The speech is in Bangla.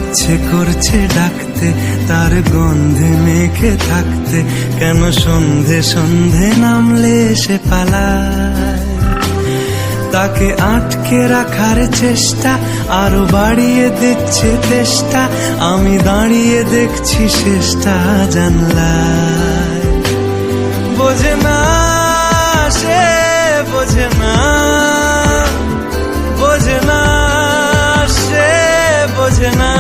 ইচ্ছে করছে ডাকতে, তার গন্ধে মেখে থাকতে, কেন সন্ধে সন্ধে নামলে সে পালায়। তাকে আটকে রাখার চেষ্টা আরো বাড়িয়ে দিচ্ছে তেষ্টা, আমি দাঁড়িয়ে দেখছি শেষটা জানলায়। বোঝে না সে, বোঝে না, বোঝে না সে, বোঝে না।